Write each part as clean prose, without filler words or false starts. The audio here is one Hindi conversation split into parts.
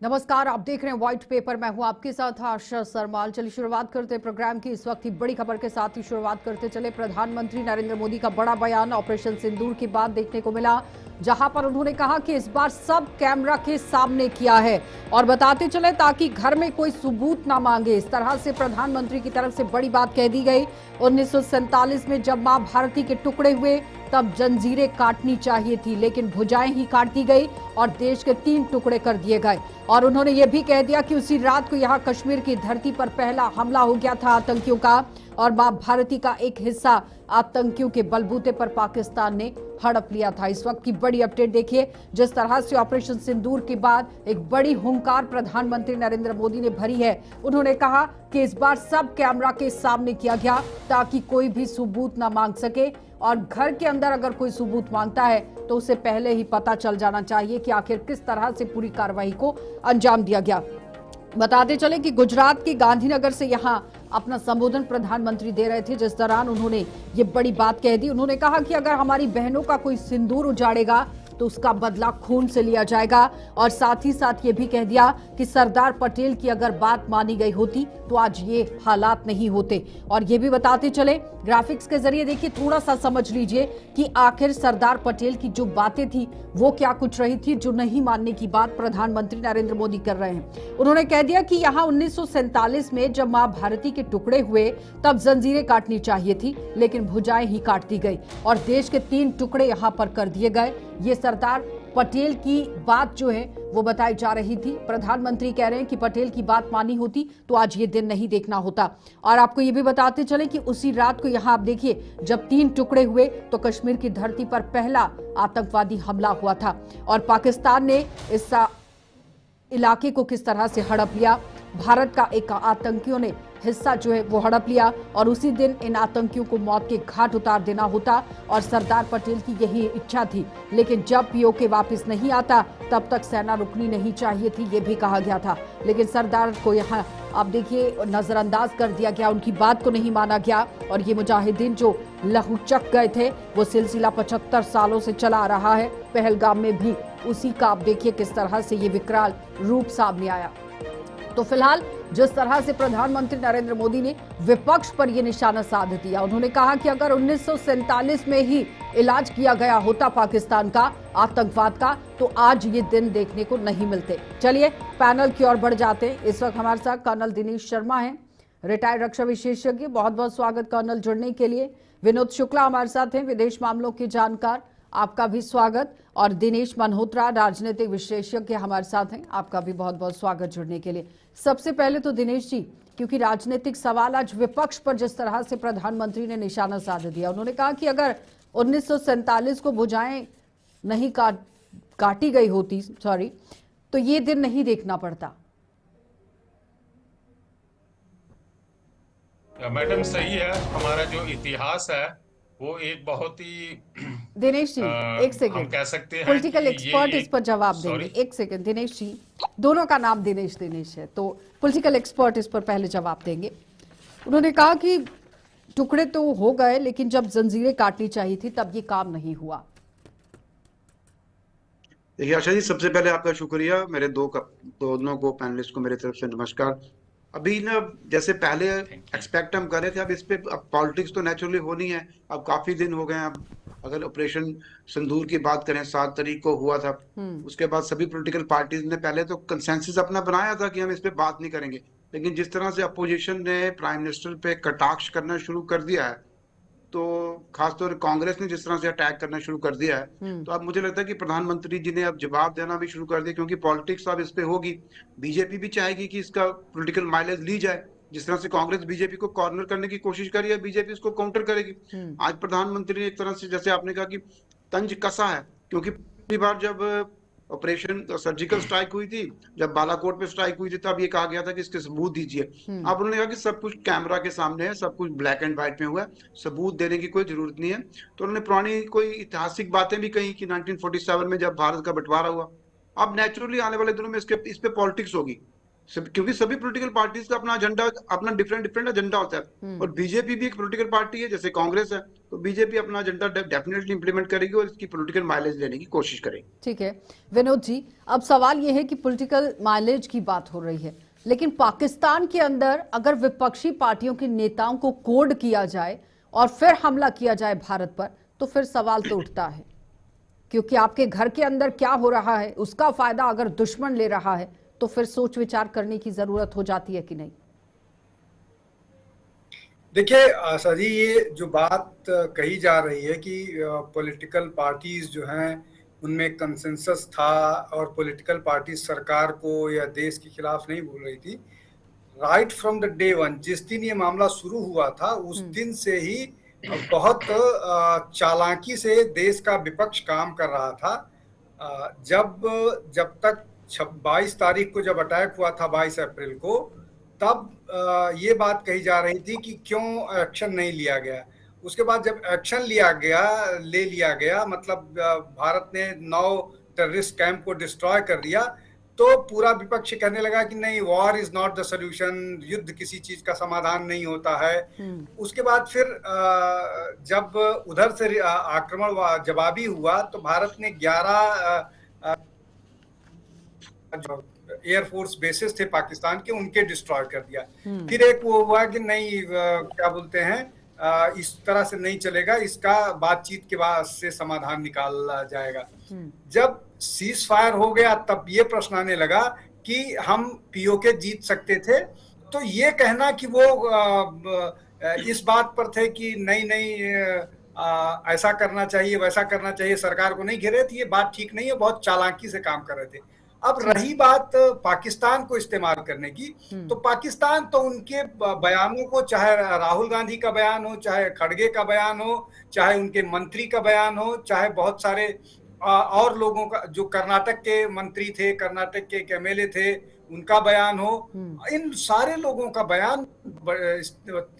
नमस्कार, आप देख रहे हैं व्हाइट पेपर। मैं हूं आपके साथ आशा सरमाल। चलिए शुरुआत करते हैं प्रोग्राम की। इस वक्त की बड़ी खबर के साथ ही शुरुआत करते चले। प्रधानमंत्री नरेंद्र मोदी का बड़ा बयान ऑपरेशन सिंदूर के बाद देखने को मिला, जहां पर उन्होंने कहा कि इस बार सब कैमरा के सामने किया है और बताते चले ताकि घर में कोई सबूत ना मांगे। इस तरह से प्रधानमंत्री की तरफ से बड़ी बात कह दी गई। 1947 में जब मां भारती के टुकड़े हुए तब जंजीरें काटनी चाहिए थी, लेकिन भुजाएं ही काट दी गई और देश के 3 टुकड़े कर दिए गए। और उन्होंने ये भी कह दिया कि उसी रात को यहां कश्मीर की धरती पर पहला हमला हो गया था आतंकियों का, और मां भारती का एक हिस्सा आतंकियों के बलबूते पर पाकिस्तान ने हड़प लिया था। इस वक्त की बड़ी अपडेट देखिए, जिस तरह से ऑपरेशन सिंदूर के बाद एक बड़ी हुंकार प्रधानमंत्री नरेंद्र मोदी ने भरी है। उन्होंने कहा कि इस बार सब कैमरा के सामने किया गया ताकि कोई भी सबूत ना मांग सके, और घर के अंदर अगर कोई सबूत मांगता है तो उसे पहले ही पता चल जाना चाहिए कि आखिर किस तरह से पूरी कार्रवाई को अंजाम दिया गया। बताते चले कि गुजरात के गांधीनगर से यहां अपना संबोधन प्रधानमंत्री दे रहे थे, जिस दौरान उन्होंने ये बड़ी बात कह दी। उन्होंने कहा कि अगर हमारी बहनों का कोई सिंदूर उजाड़ेगा तो उसका बदला खून से लिया जाएगा, और साथ ही साथ ये भी कह दिया कि सरदार पटेल की अगर बात मानी गई होती तो आज ये हालात नहीं होते। और ये भी बताते चले, ग्राफिक्स के जरिए देखिए, थोड़ा सा समझ लीजिए कि आखिर सरदार पटेल की जो बातें थी वो क्या कुछ रही थी, जो नहीं मानने की बात प्रधानमंत्री नरेंद्र मोदी कर रहे हैं। उन्होंने कह दिया कि यहाँ 1947 में जब मां भारती के टुकड़े हुए तब जंजीरें काटनी चाहिए थी, लेकिन भुजाएं ही काट दी गई और देश के 3 टुकड़े यहाँ पर कर दिए गए। ये सरदार पटेल की बात जो है वो बताई जा रही थी। प्रधानमंत्री कह रहे हैं कि पटेल की बात मानी होती तो आज ये दिन नहीं देखना होता। और आपको ये भी बताते चले कि उसी रात को यहाँ आप देखिए, जब 3 टुकड़े हुए तो कश्मीर की धरती पर पहला आतंकवादी हमला हुआ था और पाकिस्तान ने इस इलाके को किस तरह से हड़प लिया। भारत का एक आतंकियों ने हिस्सा जो है वो हड़प लिया और उसी दिन इन आतंकियों को मौत के घाट उतार देना होता, और सरदार पटेल की यही इच्छा थी। लेकिन जब पीओके वापस नहीं आता तब तक सेना रुकनी नहीं चाहिए थी, ये भी कहा गया था। लेकिन सरदार को यहाँ आप देखिए नजरअंदाज कर दिया गया, उनकी बात को नहीं माना गया, और ये मुजाहिदीन जो लहूचक गए थे वो सिलसिला 75 सालों से चला आ रहा है। पहलगाम में भी उसी का आप देखिए किस तरह से ये विकराल रूप सामने आया। तो फिलहाल जिस तरह से प्रधानमंत्री नरेंद्र मोदी ने विपक्ष पर यह निशाना साध दिया, उन्होंने कहा कि अगर 1947 में ही इलाज किया गया होता पाकिस्तान का आतंकवाद का तो आज ये दिन देखने को नहीं मिलते। चलिए पैनल की ओर बढ़ जाते हैं। इस वक्त हमारे साथ कर्नल दिनेश शर्मा हैं, रिटायर्ड रक्षा विशेषज्ञ। बहुत बहुत स्वागत कर्नल जुड़ने के लिए। विनोद शुक्ला हमारे साथ हैं, विदेश मामलों के जानकार, आपका भी स्वागत। और दिनेश मल्होत्रा राजनीतिक विशेषज्ञ हमारे साथ हैं, आपका भी बहुत बहुत स्वागत जुड़ने के लिए। सबसे पहले तो दिनेश जी, क्योंकि राजनीतिक सवाल आज विपक्ष पर जिस तरह से प्रधानमंत्री ने निशाना साध दिया, उन्होंने कहा कि अगर 1947 को भुजाएं नहीं काटी गई होती तो ये दिन नहीं देखना पड़ता। मैडम सही है, हमारा जो इतिहास है वो एक बहुत ही दिनेश जी एक सेकंड, हम कह सकते हैं पॉलिटिकल एक्सपर्ट इस पर जवाब देंगे। एक सेकंड दिनेश जी, दोनों का नाम दिनेश है तो पॉलिटिकल एक्सपर्ट इस पर पहले जवाब देंगे। उन्होंने कहा कि टुकड़े तो हो गए लेकिन जब जंजीरें काटनी चाहिए थी तब ये काम नहीं हुआ। देखिए आशा जी, सबसे पहले आपका शुक्रिया। मेरे दोनों को पैनलिस्ट को मेरे तरफ से नमस्कार। अभी ना जैसे पहले एक्सपेक्ट हम कर रहे थे, अब इस पे अब पॉलिटिक्स तो नेचुरली होनी है। अब काफी दिन हो गए हैं। अब अगर ऑपरेशन सिंदूर की बात करें, 7 तारीख को हुआ था, उसके बाद सभी पॉलिटिकल पार्टीज ने पहले तो कंसेंसस अपना बनाया था कि हम इस पे बात नहीं करेंगे, लेकिन जिस तरह से अपोजिशन ने प्राइम मिनिस्टर पे कटाक्ष करना शुरू कर दिया है, तो खासतौर पर कांग्रेस ने जिस तरह से अटैक करना शुरू कर दिया है, तो अब मुझे लगता है कि प्रधानमंत्री जी ने अब जवाब देना भी शुरू कर दिया, क्योंकि पॉलिटिक्स अब इस पे होगी। बीजेपी भी चाहेगी कि इसका पॉलिटिकल माइलेज ली जाए। जिस तरह से कांग्रेस बीजेपी को कॉर्नर करने की कोशिश करी है, बीजेपी इसको काउंटर करेगी। आज प्रधानमंत्री ने एक तरह से, जैसे आपने कहा कि तंज कसा है, क्योंकि पिछली बार जब ऑपरेशन सर्जिकल स्ट्राइक हुई थी, जब बालाकोट पे स्ट्राइक हुई थी, तब ये कहा गया था कि इसके सबूत दीजिए। अब उन्होंने कहा कि सब कुछ कैमरा के सामने है, सब कुछ ब्लैक एंड व्हाइट में हुआ है, सबूत देने की कोई जरूरत नहीं है। तो उन्होंने पुरानी कोई ऐतिहासिक बातें भी कही कि 1947 में जब भारत का बंटवारा हुआ। अब नेचुरली आने वाले दिनों में इस पे पॉलिटिक्स होगी। क्योंकि सभी पॉलिटिकल पार्टीज का अपना एजेंडा, अपना डिफरेंट एजेंडा होता है, और बीजेपी भी एक पॉलिटिकल पार्टी है जैसे कांग्रेस है, तो बीजेपी अपना एजेंडा डेफिनेटली इंप्लीमेंट करेगी और इसकी पॉलिटिकल माइलेज लेने की कोशिश करेगी। ठीक है विनोद जी, अब सवाल यह है कि पॉलिटिकल माइलेज की बात हो रही है, लेकिन पाकिस्तान के अंदर अगर विपक्षी पार्टियों के नेताओं को कोड किया जाए और फिर हमला किया जाए भारत पर, तो फिर सवाल तो उठता है, क्योंकि आपके घर के अंदर क्या हो रहा है उसका फायदा अगर दुश्मन ले रहा है तो फिर सोच विचार करने की जरूरत हो जाती है कि नहीं? देखिए आशा जी, ये जो बात कही जा रही है कि पॉलिटिकल पार्टीज जो हैं उनमें कंसेंसस था और पॉलिटिकल पार्टी सरकार को या देश के खिलाफ नहीं बोल रही थी, right from the day one, जिस दिन ये मामला शुरू हुआ था उस दिन से ही बहुत चालाकी से देश का विपक्ष काम कर रहा था। जब तक 22 तारीख को जब अटैक हुआ था 22 अप्रैल को, तब ये बात कही जा रही थी कि क्यों एक्शन नहीं लिया गया। उसके बाद जब एक्शन ले लिया गया, मतलब भारत ने 9 टेररिस्ट कैंप को डिस्ट्रॉय कर दिया, तो पूरा विपक्ष कहने लगा कि नहीं, war is not the solution, युद्ध किसी चीज का समाधान नहीं होता है। उसके बाद फिर जब उधर से आक्रमण जवाबी हुआ तो भारत ने 11 एयरफोर्स बेसेस थे पाकिस्तान के, उनके डिस्ट्रॉय कर दिया। फिर एक वो हुआ कि नहीं, क्या बोलते हैं, इस तरह से नहीं चलेगा, इसका बातचीत के बाद से समाधान निकाला जाएगा। जब सीज फायर हो गया तब ये प्रश्न आने लगा कि हम पीओके जीत सकते थे, तो ये कहना कि वो इस बात पर थे कि नहीं ऐसा करना चाहिए वैसा करना चाहिए, सरकार को नहीं घेरे थे, ये बात ठीक नहीं है, बहुत चालाकी से काम कर रहे थे। अब रही बात पाकिस्तान को इस्तेमाल करने की, तो पाकिस्तान तो उनके बयानों को, चाहे राहुल गांधी का बयान हो, चाहे खड़गे का बयान हो, चाहे उनके मंत्री का बयान हो, चाहे बहुत सारे और लोगों का, जो कर्नाटक के मंत्री थे, कर्नाटक के एमएलए थे, उनका बयान हो, इन सारे लोगों का बयान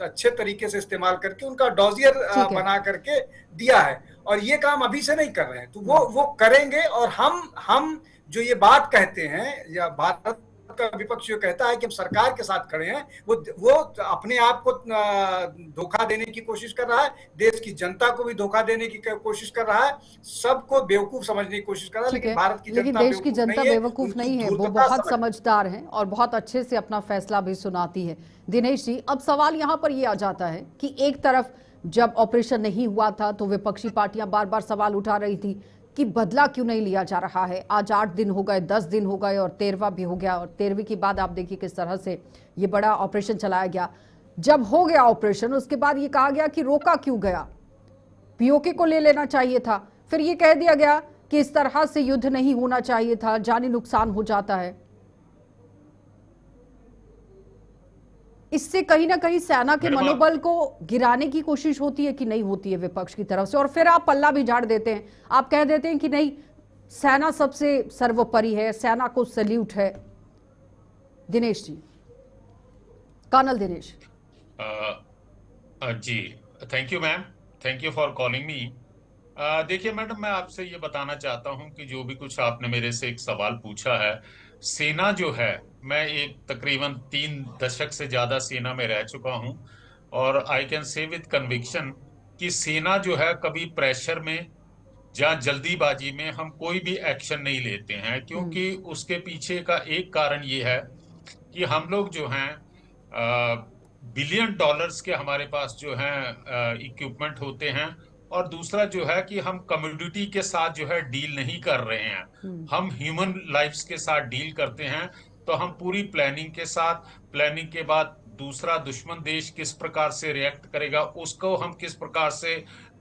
अच्छे तरीके से इस्तेमाल करके उनका डॉजियर बना करके दिया है। और ये काम अभी से नहीं कर रहे हैं, तो वो करेंगे। और हम जो ये बात कहते हैं, या भारत का विपक्ष जो कहता है कि हम सरकार के साथ खड़े हैं, वो अपने आप को धोखा देने की कोशिश कर रहा है, देश की जनता को भी धोखा देने की कोशिश कर रहा है, सबको बेवकूफ समझने की कोशिश कर रहा है। लेकिन भारत की जनता, देश की जनता बेवकूफ नहीं है, वो बहुत समझदार है और बहुत अच्छे से अपना फैसला भी सुनाती है। दिनेश जी, अब सवाल यहाँ पर ये आ जाता है कि एक तरफ जब ऑपरेशन नहीं हुआ था तो विपक्षी पार्टियां बार बार सवाल उठा रही थी कि बदला क्यों नहीं लिया जा रहा है। आज 8 दिन हो गए, 10 दिन हो गए और 13वां भी हो गया, और 13वीं के बाद आप देखिए किस तरह से ये बड़ा ऑपरेशन चलाया गया। जब हो गया ऑपरेशन, उसके बाद ये कहा गया कि रोका क्यों गया, पीओके को ले लेना चाहिए था। फिर ये कह दिया गया कि इस तरह से युद्ध नहीं होना चाहिए था, जानी नुकसान हो जाता है। इससे कहीं ना कहीं सेना के मनोबल को गिराने की कोशिश होती है कि नहीं होती है विपक्ष की तरफ से, और फिर आप पल्ला भी झाड़ देते हैं, आप कह देते हैं कि नहीं, सेना सबसे सर्वोपरि है, सेना को सैल्यूट है। Dinesh ji, colonel Dinesh ji, thank you ma'am, thank you for calling me. देखिए मैडम, मैं आपसे ये बताना चाहता हूं कि जो भी कुछ आपने मेरे से एक सवाल पूछा है, सेना जो है, मैं एक तकरीबन 3 दशक से ज्यादा सेना में रह चुका हूं, और I can say with conviction कि सेना जो है कभी प्रेशर में या जल्दीबाजी में हम कोई भी एक्शन नहीं लेते हैं, क्योंकि उसके पीछे का एक कारण ये है कि हम लोग जो हैं $बिलियन के हमारे पास जो हैं इक्विपमेंट होते हैं, और दूसरा जो है कि हम कम्युनिटी के साथ जो है डील नहीं कर रहे हैं, हम ह्यूमन लाइफ्स के साथ डील करते हैं। तो हम पूरी प्लानिंग के साथ, प्लानिंग के बाद दूसरा दुश्मन देश किस प्रकार से रिएक्ट करेगा, उसको हम किस प्रकार से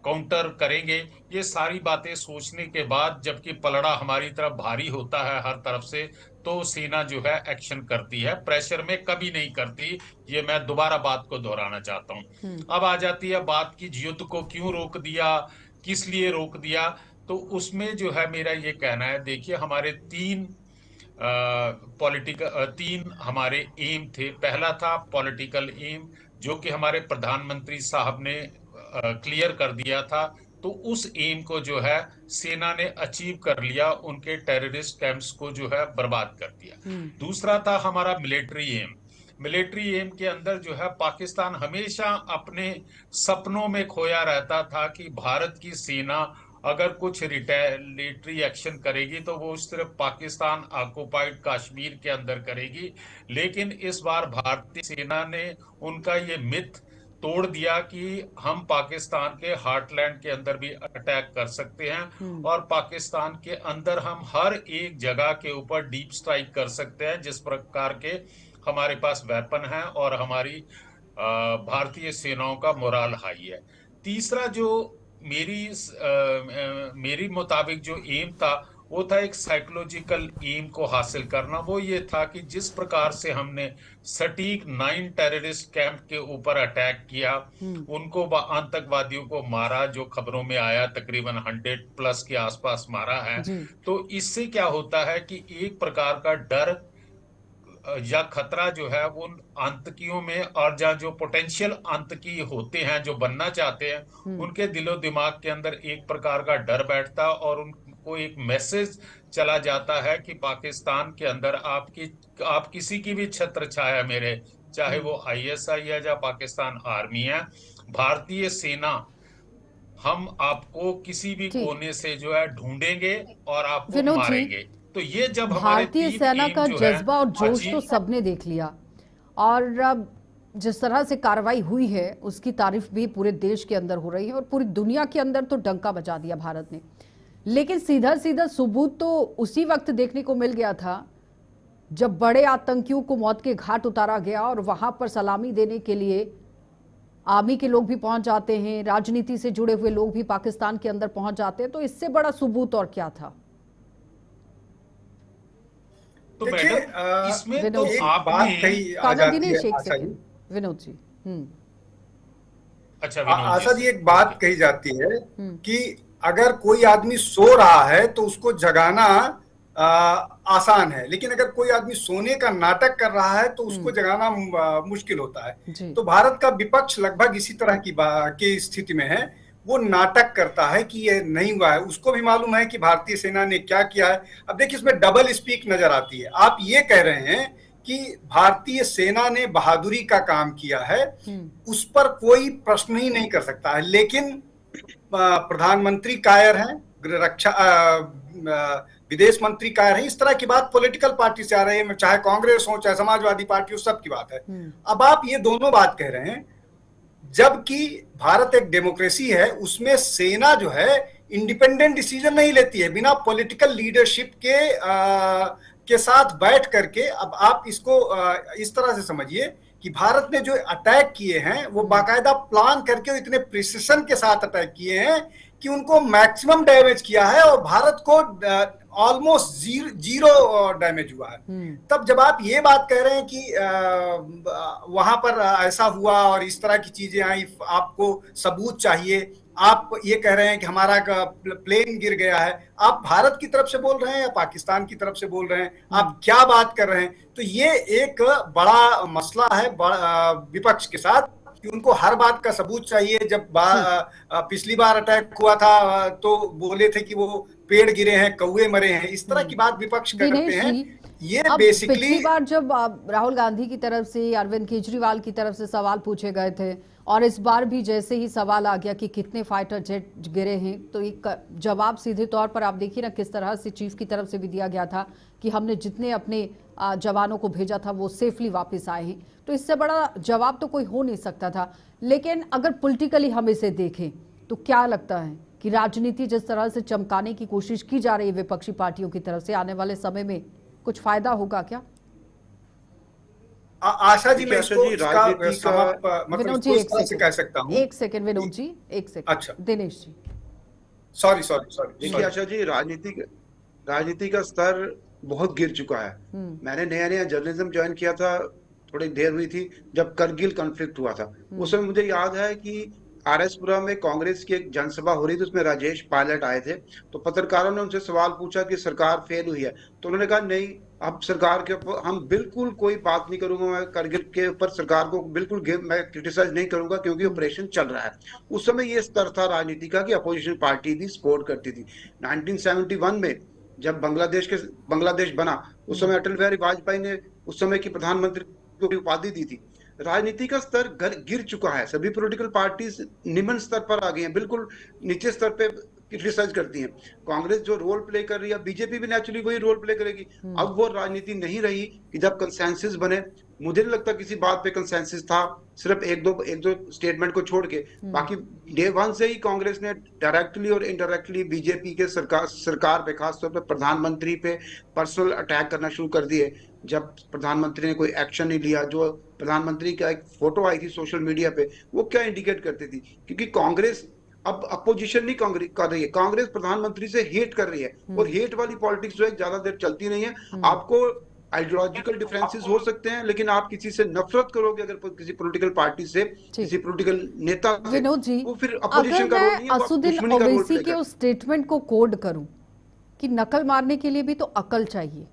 काउंटर करेंगे, ये सारी बातें सोचने के बाद, जबकि पलड़ा हमारी तरफ भारी होता है हर तरफ से, तो सेना जो है एक्शन करती है, प्रेशर में कभी नहीं करती। ये मैं दोबारा बात को दोहराना चाहता हूँ। अब आ जाती है बात की युद्ध को क्यों रोक दिया, किस लिए रोक दिया, तो उसमें जो है मेरा ये कहना है, देखिए हमारे तीन हमारे एम थे। पहला था पॉलिटिकल एम, जो कि हमारे प्रधानमंत्री साहब ने क्लियर कर दिया था तो उस एम को जो है सेना ने अचीव कर लिया, उनके टेररिस्ट कैंप्स को जो है बर्बाद कर दिया। दूसरा था हमारा मिलिट्री एम। मिलिट्री एम के अंदर जो है पाकिस्तान हमेशा अपने सपनों में खोया रहता था कि भारत की सेना अगर कुछ रिटेलिटरी एक्शन करेगी तो वो सिर्फ पाकिस्तान ऑक्युपाइड कश्मीर के अंदर करेगी। लेकिन इस बार भारतीय सेना ने उनका ये मिथ तोड़ दिया कि हम पाकिस्तान के हार्टलैंड के अंदर भी अटैक कर सकते हैं और पाकिस्तान के अंदर हम हर एक जगह के ऊपर डीप स्ट्राइक कर सकते हैं, जिस प्रकार के हमारे पास वेपन है और हमारी भारतीय सेनाओं का मोराल हाई है। तीसरा जो मेरी मुताबिक जो एम था वो था एक साइकोलॉजिकल एम को हासिल करना। वो ये था कि जिस प्रकार से हमने सटीक 9 टेररिस्ट कैंप के ऊपर अटैक किया, उनको आतंकवादियों को मारा, जो खबरों में आया तकरीबन 100+ के आसपास मारा है। तो इससे क्या होता है कि एक प्रकार का डर या खतरा जो है वो आतंकियों में, और जहाँ जो पोटेंशियल आतंकी होते हैं जो बनना चाहते हैं, उनके दिलो दिमाग के अंदर एक प्रकार का डर बैठता और उनको एक मैसेज चला जाता है कि पाकिस्तान के अंदर आप किसी की भी छत्र छाया मेरे, चाहे वो ISI है या पाकिस्तान आर्मी है, भारतीय सेना हम आपको किसी भी कोने से जो है ढूंढेंगे और आपको मारेंगे। तो ये जब भारतीय सेना का जज्बा और जोश तो सबने देख लिया, और अब जिस तरह से कार्रवाई हुई है उसकी तारीफ भी पूरे देश के अंदर हो रही है और पूरी दुनिया के अंदर तो डंका बजा दिया भारत ने। लेकिन सीधा सीधा सबूत तो उसी वक्त देखने को मिल गया था जब बड़े आतंकियों को मौत के घाट उतारा गया और वहां पर सलामी देने के लिए आर्मी के लोग भी पहुंच जाते हैं, राजनीति से जुड़े हुए लोग भी पाकिस्तान के अंदर पहुंच जाते हैं। तो इससे बड़ा सबूत और क्या था? तो मैडम इसमें तो एक बात कही आ जाती है आशा जी। विनोद जी, अच्छा आशा जी, एक बात कही जाती है कि अगर कोई आदमी सो रहा है तो उसको जगाना आसान है, लेकिन अगर कोई आदमी सोने का नाटक कर रहा है तो उसको जगाना मुश्किल होता है। तो भारत का विपक्ष लगभग इसी तरह की स्थिति में है। वो नाटक करता है कि ये नहीं हुआ है, उसको भी मालूम है कि भारतीय सेना ने क्या किया है। अब देखिए इसमें डबल स्पीक नजर आती है। आप ये कह रहे हैं कि भारतीय सेना ने बहादुरी का काम किया है, उस पर कोई प्रश्न ही नहीं कर सकता है, लेकिन प्रधानमंत्री कायर हैं, विदेश मंत्री कायर हैं, इस तरह की बात पॉलिटिकल पार्टी से आ रही है, चाहे कांग्रेस हो चाहे समाजवादी पार्टी हो, सबकी बात है। अब आप ये दोनों बात कह रहे हैं, जबकि भारत एक डेमोक्रेसी है, उसमें सेना जो है इंडिपेंडेंट डिसीजन नहीं लेती है, बिना पॉलिटिकल लीडरशिप के साथ बैठ करके। अब आप इसको इस तरह से समझिए कि भारत ने जो अटैक किए हैं वो बाकायदा प्लान करके इतने प्रिसिशन के साथ अटैक किए हैं कि उनको मैक्सिमम डैमेज किया है और भारत को ऑलमोस्ट जीरो डैमेज हुआ है। तब जब आप ये बात कह रहे हैं कि वहां पर ऐसा हुआ और इस तरह की चीजें आई, आपको सबूत चाहिए, आप ये कह रहे हैं कि हमारा प्लेन गिर गया है, आप भारत की तरफ से बोल रहे हैं या पाकिस्तान की तरफ से बोल रहे हैं, आप क्या बात कर रहे हैं? तो ये एक बड़ा मसला है विपक्ष के साथ कि उनको हर बात का सबूत चाहिए। जब पिछली बार अटैक हुआ था तो बोले थे कि वो पेड़ गिरे हैं, कौवे मरे हैं, इस तरह की बात विपक्ष करते हैं। ये बेसिकली पिछली बार जब राहुल गांधी की तरफ से, अरविंद केजरीवाल की तरफ से सवाल पूछे गए थे और इस बार भी जैसे ही सवाल आ गया कि कितने फाइटर जेट गिरे हैं, तो एक जवाब सीधे तौर पर आप देखिए ना किस तरह से चीफ की तरफ से भी दिया गया था कि हमने जितने अपने जवानों को भेजा था वो सेफली वापस आए हैं। तो इससे बड़ा जवाब तो कोई हो नहीं सकता था। लेकिन अगर पॉलिटिकली हम इसे देखें तो क्या लगता है कि राजनीति जिस तरह से चमकाने की कोशिश की जा रही है विपक्षी पार्टियों की तरफ से, आने वाले समय में कुछ फायदा होगा क्या? आशा जी, मैं इसको विनोद जी एक सेकंड कह सकता हूं। एक सेकंड विनोद जी, एक सेकंड। अच्छा दिनेश जी, सॉरी। देखिए आशा जी, राजनीति का स्तर बहुत गिर चुका है। मैंने नया जर्नलिज्म ज्वाइन किया था, थोड़ी देर हुई थी जब करगिल कॉन्फ्लिक्ट हुआ था। उसमें मुझे याद है कि आरएसपुरा में कांग्रेस की एक जनसभा हो रही थी, उसमें राजेश पायलट आए थे। तो पत्रकारों ने उनसे सवाल पूछा कि सरकार फेल हुई है, तो उन्होंने कहा नहीं, अब सरकार के ऊपर हम बिल्कुल कोई बात नहीं करूंगा, मैं करगिल के ऊपर सरकार को बिल्कुल मैं क्रिटिसाइज नहीं करूंगा क्योंकि ऑपरेशन चल रहा है। उस समय ये स्तर था राजनीति का कि अपोजिशन पार्टी भी सपोर्ट करती थी। 1971 में जब बांग्लादेश बना, उस समय अटल बिहारी वाजपेयी ने उस समय की प्रधानमंत्री को भी उपाधि दी थी। राजनीति का स्तर गिर चुका है, सभी पॉलिटिकल पार्टीज निम्न स्तर पर आ गई हैं, बिल्कुल नीचे स्तर पे क्रिटिसाइज करती हैं। कांग्रेस जो रोल प्ले कर रही है, बीजेपी भी नेचुरली वही रोल प्ले करेगी। अब वो राजनीति नहीं रही कि जब कंसेंसस बने, मुझे नहीं लगता किसी बात पे कंसेंसस था, सिर्फ एक दो स्टेटमेंट को छोड़ के। बाकी डे वन से ही कांग्रेस ने डायरेक्टली और इनडायरेक्टली बीजेपी के सरकार पे, खासतौर पे प्रधानमंत्री पे पर्सनल अटैक करना शुरू कर दिए। जब प्रधानमंत्री ने कोई एक्शन नहीं लिया, जो प्रधानमंत्री का एक फोटो आई थी सोशल मीडिया पे, वो क्या इंडिकेट करती थी? क्योंकि कांग्रेस अब अपोजिशन नहीं कांग्रेस कर रही है, कांग्रेस प्रधानमंत्री से हेट कर रही है, और हेट वाली पॉलिटिक्स जो है ज्यादा देर चलती नहीं है। आपको आइडियोलॉजिकल डिफरेंसेस हो सकते हैं, लेकिन आप किसी से नफरत करोगे अगर किसी पॉलिटिकल पार्टी से, किसी पॉलिटिकल नेता से, विनोद जी, वो फिर अपोजिशन का रोल नहीं है, असुद्दीन ओवैसी के उस स्टेटमेंट को कोड करूं कि नकल मारने के लिए भी तो अकल चाहिए।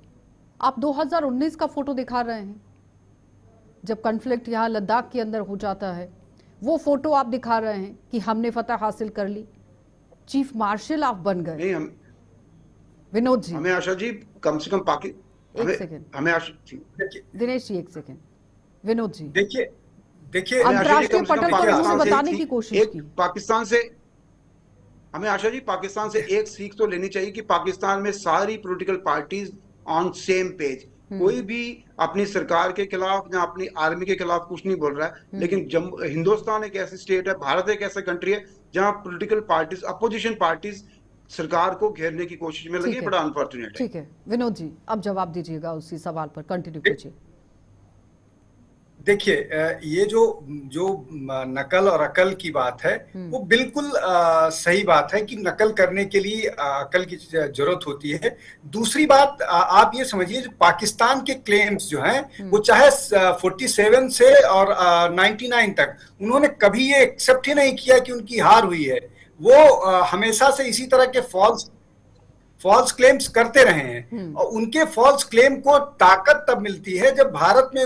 आप 2019 का फोटो दिखा रहे हैं जब कॉन्फ्लिक्ट यहाँ लद्दाख के अंदर हो जाता है, वो फोटो आप दिखा रहे हैं कि हमने फतह हासिल कर ली, चीफ मार्शल आप बन गए। नहीं, हम विनोद जी, हमें आशा जी कम से कम एक सेकंड, हमें आशा दिनेश जी एक सेकंड, विनोद जी देखिए अंतर्राष्ट्रीय पटल पर उन्होंने बताने की कोशिश की। पाकिस्तान से हमें आशा जी पाकिस्तान से एक सीख तो लेनी चाहिए कि पाकिस्तान में सारी political parties on same page, कोई भी अपनी सरकार के खिलाफ या अपनी आर्मी के खिलाफ कुछ नहीं बोल रहा है। लेकिन हिंदुस्तान एक ऐसी स्टेट है, भारत एक ऐसा कंट्री है जहां पॉलिटिकल पार्टीज, अपोजिशन पार्टीज सरकार को घेरने की कोशिश में लगी है। बड़ा अनफॉर्चुनेट है। ठीक है विनोद जी, अब जवाब दीजिएगा उसी सवाल पर, कंटिन्यू कीजिए। देखिए, ये जो नकल और अकल की बात है, वो बिल्कुल सही बात है कि नकल करने के लिए अकल की जरूरत होती है। दूसरी बात, आप ये समझिए जो पाकिस्तान के क्लेम्स जो हैं, वो चाहे 47 से और 99 तक उन्होंने कभी ये एक्सेप्ट ही नहीं किया कि उनकी हार हुई है। वो हमेशा से इसी तरह के फॉल्स क्लेम्स करते रहे हैं, और उनके फॉल्स क्लेम को ताकत तब मिलती है जब भारत में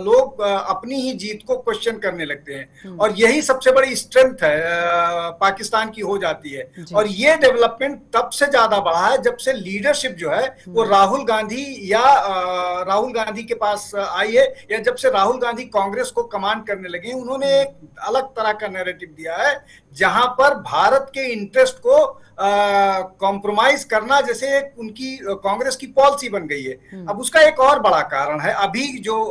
लोग अपनी ही जीत को क्वेश्चन करने लगते हैं, और यही सबसे बड़ी स्ट्रेंथ है पाकिस्तान की हो जाती है। और ये डेवलपमेंट तब से ज्यादा बढ़ा है जब से लीडरशिप जो है वो राहुल गांधी के पास आई है, या जब से राहुल गांधी कांग्रेस को कमांड करने लगे हैं। उन्होंने एक अलग तरह का नैरेटिव दिया है जहां पर भारत के इंटरेस्ट को कॉम्प्रोमाइज करना जैसे एक उनकी कांग्रेस की पॉलिसी बन गई है। अब उसका एक और बड़ा कारण है, अभी जो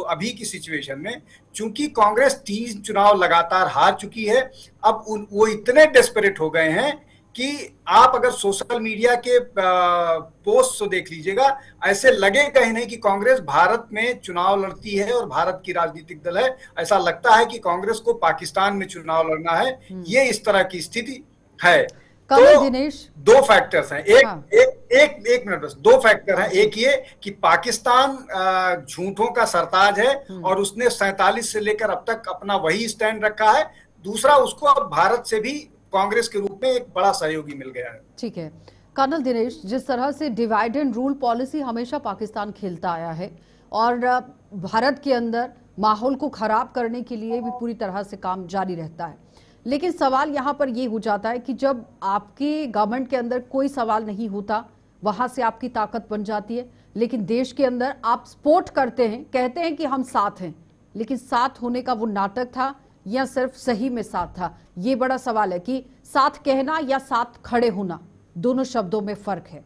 अभी की सिचुएशन में, चूंकि कांग्रेस 3 चुनाव लगातार हार चुकी है, अब वो इतने डेस्परेट हो गए हैं कि आप अगर सोशल मीडिया के पोस्ट तो देख लीजिएगा, ऐसे लगेगा ही नहीं कि कांग्रेस भारत में चुनाव लड़ती है और भारत की राजनीतिक दल है। ऐसा लगता है कि कांग्रेस को पाकिस्तान में चुनाव लड़ना है। ये इस तरह की स्थिति है। तो दिनेश, 2 फैक्टर्स हैं। एक मिनट बस, 2 फैक्टर हैं। एक ये कि पाकिस्तान झूठों का सरताज है और उसने 47 से लेकर अब तक अपना वही स्टैंड रखा है। दूसरा, उसको अब भारत से भी कांग्रेस के रूप में एक बड़ा सहयोगी मिल गया है। ठीक है कर्नल दिनेश, जिस तरह से डिवाइड एंड रूल पॉलिसी हमेशा पाकिस्तान खेलता आया है और भारत के अंदर माहौल को खराब करने के लिए भी पूरी तरह से काम जारी रहता है, लेकिन सवाल यहाँ पर ये हो जाता है कि जब आपकी गवर्नमेंट के अंदर कोई सवाल नहीं होता, वहां से आपकी ताकत बन जाती है, लेकिन देश के अंदर आप सपोर्ट करते हैं, कहते हैं कि हम साथ हैं, लेकिन साथ होने का वो नाटक था या सिर्फ सही में साथ था? ये बड़ा सवाल है कि साथ कहना या साथ खड़े होना, दोनों शब्दों में फर्क है।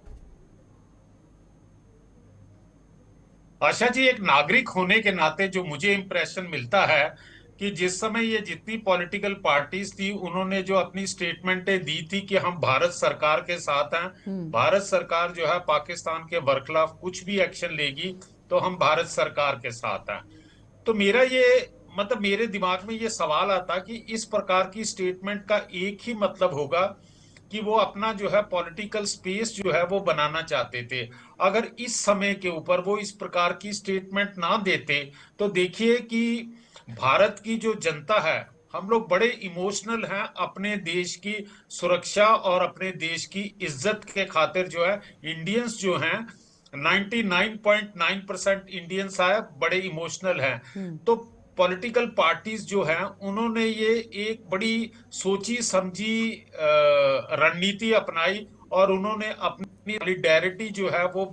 आशा जी, एक नागरिक होने के नाते जो मुझे इंप्रेशन मिलता है कि जिस समय ये जितनी पॉलिटिकल पार्टीज थी, उन्होंने जो अपनी स्टेटमेंटें दी थी कि हम भारत सरकार के साथ हैं, भारत सरकार जो है पाकिस्तान के बरखिलाफ कुछ भी एक्शन लेगी तो हम भारत सरकार के साथ हैं, तो मेरे दिमाग में ये सवाल आता कि इस प्रकार की स्टेटमेंट का एक ही मतलब होगा कि वो अपना जो है पॉलिटिकल स्पेस जो है वो बनाना चाहते थे। अगर इस समय के ऊपर वो इस प्रकार की स्टेटमेंट ना देते तो देखिए कि भारत की जो जनता है हम लोग बड़े इमोशनल हैं अपने देश की सुरक्षा और अपने देश की इज्जत के खातिर जो है इंडियंस जो हैं 99.9% इंडियंस है बड़े इमोशनल हैं। तो पॉलिटिकल पार्टीज जो हैं उन्होंने ये एक बड़ी सोची समझी रणनीति अपनाई और उन्होंने अपनी सॉलिडेरिटी जो है वो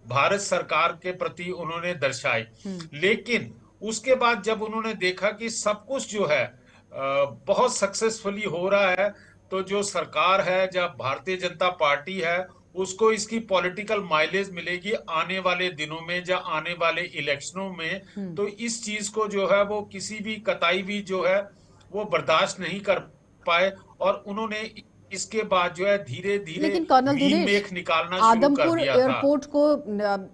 भारत सरकार के प्रति उन्होंने दर्शाई। लेकिन उसके बाद जब उन्होंने देखा कि सब कुछ जो है बहुत सक्सेसफुली हो रहा है, तो जो सरकार है, जब भारतीय जनता पार्टी है, उसको इसकी पॉलिटिकल माइलेज मिलेगी आने वाले दिनों में या आने वाले इलेक्शनों में। तो इस चीज को जो है वो किसी भी कतई भी जो है वो बर्दाश्त नहीं कर पाए और उन्होंने इसके बाद जो है धीरे धीरे लेकिन कर्नल दिनेश, निकालना शुरू कर आदमपुर दिया एयरपोर्ट को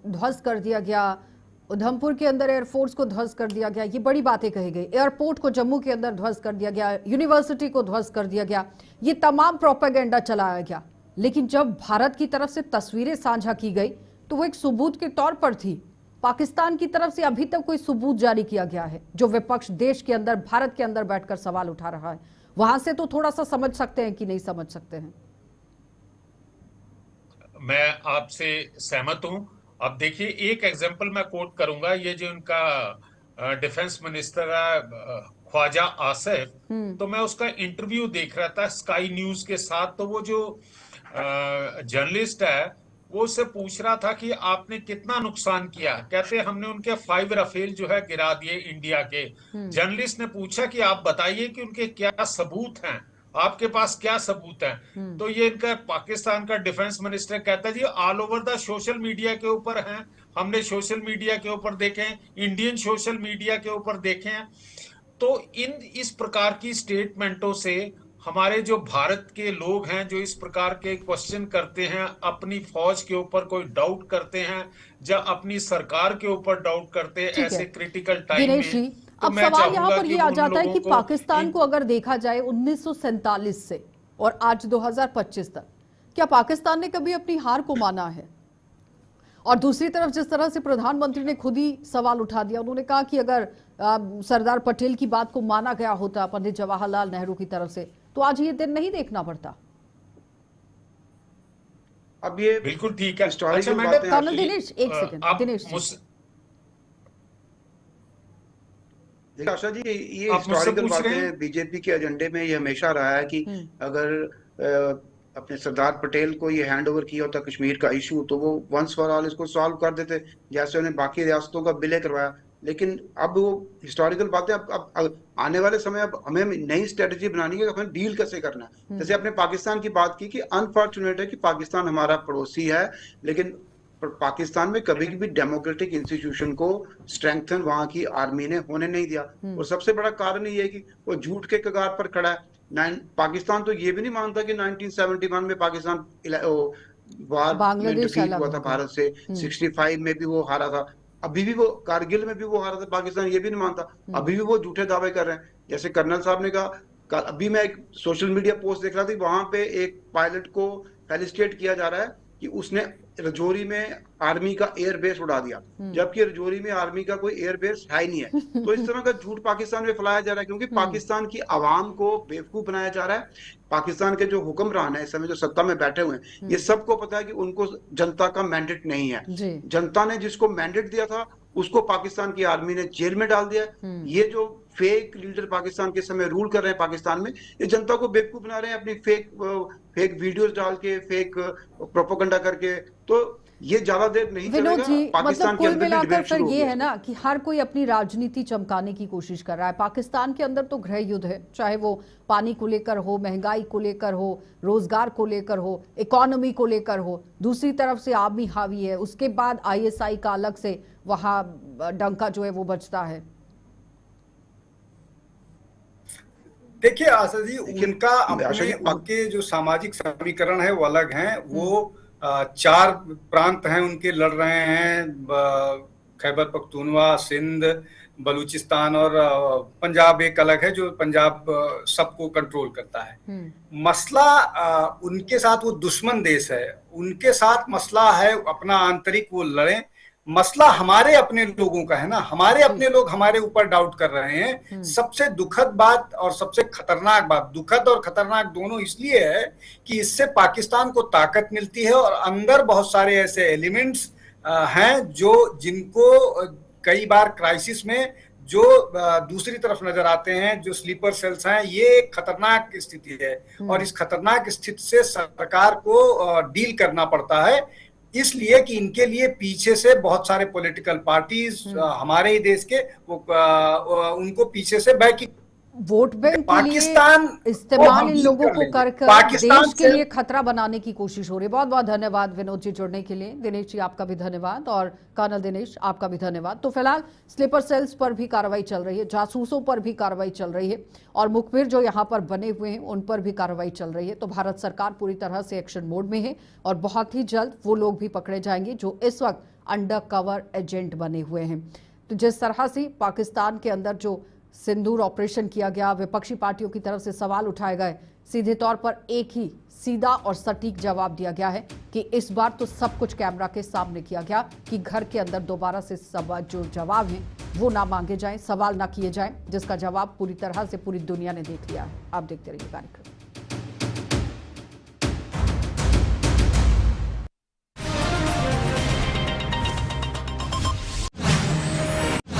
ध्वस्त कर दिया गया, उधमपुर के अंदर एयरफोर्स को ध्वस्त कर दिया गया, ये बड़ी बातें कही गई। एयरपोर्ट को जम्मू के अंदर ध्वस्त कर दिया गया, यूनिवर्सिटी को ध्वस्त कर दिया गया, ये तमाम प्रोपेगेंडा चलाया गया। लेकिन जब भारत की तरफ से तस्वीरें साझा की गई तो वो एक सबूत के तौर पर थी। पाकिस्तान की तरफ से अभी तक कोई सबूत जारी किया गया है जो विपक्ष देश के अंदर, भारत के अंदर बैठकर सवाल उठा रहा है, वहां से तो थोड़ा सा समझ सकते हैं कि नहीं समझ सकते हैं? मैं आपसे सहमत हूं। अब देखिए, एक एग्जांपल मैं कोट करूंगा, ये जो उनका डिफेंस मिनिस्टर है ख्वाजा आसिफ, तो मैं उसका इंटरव्यू देख रहा था स्काई न्यूज के साथ। तो वो जो जर्नलिस्ट है वो उससे पूछ रहा था कि आपने कितना नुकसान किया। कहते हमने उनके 5 राफेल जो है गिरा दिए इंडिया के। जर्नलिस्ट ने पूछा कि आप बताइए कि उनके क्या सबूत हैं, आपके पास क्या सबूत है। तो ये इनका पाकिस्तान का डिफेंस मिनिस्टर कहता है जी all over the social media के ऊपर हैं, हमने सोशल मीडिया के ऊपर देखे हैं, इंडियन सोशल मीडिया के ऊपर देखे हैं। तो इस प्रकार की स्टेटमेंटों से हमारे जो भारत के लोग हैं जो इस प्रकार के क्वेश्चन करते हैं, अपनी फौज के ऊपर कोई डाउट करते हैं या अपनी सरकार के ऊपर डाउट करते हैं ऐसे क्रिटिकल टाइम में, तो अब सवाल यहाँ पर ये आ जाता है कि पाकिस्तान को अगर देखा जाए 1947 से और आज 2025 तक, क्या पाकिस्तान ने कभी अपनी हार को माना है? और दूसरी तरफ जिस तरह से प्रधानमंत्री ने खुद ही सवाल उठा दिया, उन्होंने कहा कि अगर सरदार पटेल की बात को माना गया होता पंडित जवाहरलाल नेहरू की तरफ से, तो आज ये दिन नहीं देखना पड़ता। अब ये बिल्कुल ठीक है। अच्छा मैडम, कर्नल दिनेश, एक सेकंड दिनेश आशा जी, ये हिस्टोरिकल बातें बीजेपी के एजेंडे में ये हमेशा रहा है कि अगर अपने सरदार पटेल को ये हैंड ओवर किया होता कश्मीर का इशू, तो वो वंस फॉर ऑल इसको सॉल्व कर देते, जैसे उन्हें बाकी रियासतों का विलय करवाया। लेकिन अब वो हिस्टोरिकल बातें अब आने वाले समय अब हमें नई स्ट्रेटेजी बनानी है, हमें डील कैसे करना है। जैसे आपने पाकिस्तान की बात की कि अनफॉर्चुनेट है कि पाकिस्तान हमारा पड़ोसी है, लेकिन पाकिस्तान में कभी भी डेमोक्रेटिक इंस्टीट्यूशन को स्ट्रेंथन वहां की आर्मी ने होने नहीं दिया। और सबसे बड़ा कारण ये है कि वो झूठ के कगार पर खड़ा है। पाकिस्तान तो ये भी नहीं मानता कि 1971 में पाकिस्तान वार में डिफीट हुआ था भारत से, 65 में भी वो हारा था, अभी भी वो कारगिल में भी वो हारा था। पाकिस्तान ये भी नहीं मानता, अभी भी वो झूठे दावे कर रहे हैं। जैसे कर्नल साहब ने कहा, अभी मैं एक सोशल मीडिया पोस्ट देख रहा था, वहां पे एक पायलट को फेलिसिटेट किया जा रहा है कि उसने रजौरी में आर्मी का एयरबेस उड़ा दिया, जबकि रजौरी में आर्मी का कोई एयरबेस है ही नहीं है। तो इस तरह का झूठ पाकिस्तान में फैलाया जा रहा है, क्योंकि पाकिस्तान की आवाम को बेवकूफ बनाया जा रहा है। पाकिस्तान के जो हुक्मरान है इस समय, जो सत्ता में बैठे हुए हैं, ये सबको पता है कि उनको जनता का मैंडेट नहीं है। जनता ने जिसको मैंडेट दिया था उसको पाकिस्तान की आर्मी ने जेल में डाल दिया। ये जो फेक लीडर पाकिस्तान के समय रूल कर रहे हैं पाकिस्तान में, ये जनता को बेवकूफ बना रहे हैं अपनी फेक वीडियोस डाल के, फेक प्रोपेगेंडा करके। तो ये ज्यादा देर नहीं चलेगा। मतलब कुल मिलाकर फिर ये है ना कि हर कोई अपनी राजनीति चमकाने की कोशिश कर रहा है। पाकिस्तान के अंदर तो गृह युद्ध है, चाहे वो पानी को लेकर हो, महंगाई को लेकर हो, रोजगार को लेकर हो, इकोनॉमी को लेकर हो। दूसरी तरफ से आर्मी हावी है, उसके बाद ISI का अलग से वहां डंका जो है वो बजता है। देखिए आशा जी, उनके जो सामाजिक समीकरण है वो अलग हैं। वो 4 प्रांत हैं उनके, लड़ रहे हैं, खैबर पख्तूनवा, सिंध, बलूचिस्तान और पंजाब एक अलग है जो पंजाब सबको कंट्रोल करता है। मसला उनके साथ वो दुश्मन देश है, उनके साथ मसला है अपना आंतरिक वो लड़ें, मसला हमारे अपने लोगों का है ना, हमारे अपने लोग हमारे ऊपर डाउट कर रहे हैं। सबसे दुखद बात और सबसे खतरनाक बात, दुखद और खतरनाक दोनों इसलिए है कि इससे पाकिस्तान को ताकत मिलती है और अंदर बहुत सारे ऐसे एलिमेंट्स हैं जो जिनको कई बार क्राइसिस में जो दूसरी तरफ नजर आते हैं, जो स्लीपर सेल्स हैं, ये एक खतरनाक स्थिति है और इस खतरनाक स्थिति से सरकार को डील करना पड़ता है, इसलिए कि इनके लिए पीछे से बहुत सारे पॉलिटिकल पार्टीज हमारे ही देश के उनको पीछे से बैक वोट बैंक के पाकिस्तान लिए इस्तेमाल इन लोगों को कर देश के लिए खतरा बनाने की कोशिश हो रही है। बहुत बहुत धन्यवाद विनोद जी जुड़ने के लिए। दिनेश जी आपका भी धन्यवाद और कर्नल दिनेश आपका भी धन्यवाद। तो फिलहाल स्लीपर सेल्स पर भी कार्रवाई चल रही है, जासूसों पर भी कार्रवाई चल रही है और मुखबिर जो यहाँ पर बने हुए हैं उन पर भी कार्रवाई चल रही है। तो भारत सरकार पूरी तरह से एक्शन मोड में है और बहुत ही जल्द वो लोग भी पकड़े जाएंगे जो इस वक्त अंडर कवर एजेंट बने हुए हैं। तो जिस तरह से पाकिस्तान के अंदर जो सिंदूर ऑपरेशन किया गया, विपक्षी पार्टियों की तरफ से सवाल उठाए गए, सीधे तौर पर एक ही सीधा और सटीक जवाब दिया गया है कि इस बार तो सब कुछ कैमरा के सामने किया गया कि घर के अंदर दोबारा से सब जो जवाब हैं वो ना मांगे जाएं, सवाल ना किए जाएं, जिसका जवाब पूरी तरह से पूरी दुनिया ने देख लिया है। आप देखते रहिए कार्यक्रम।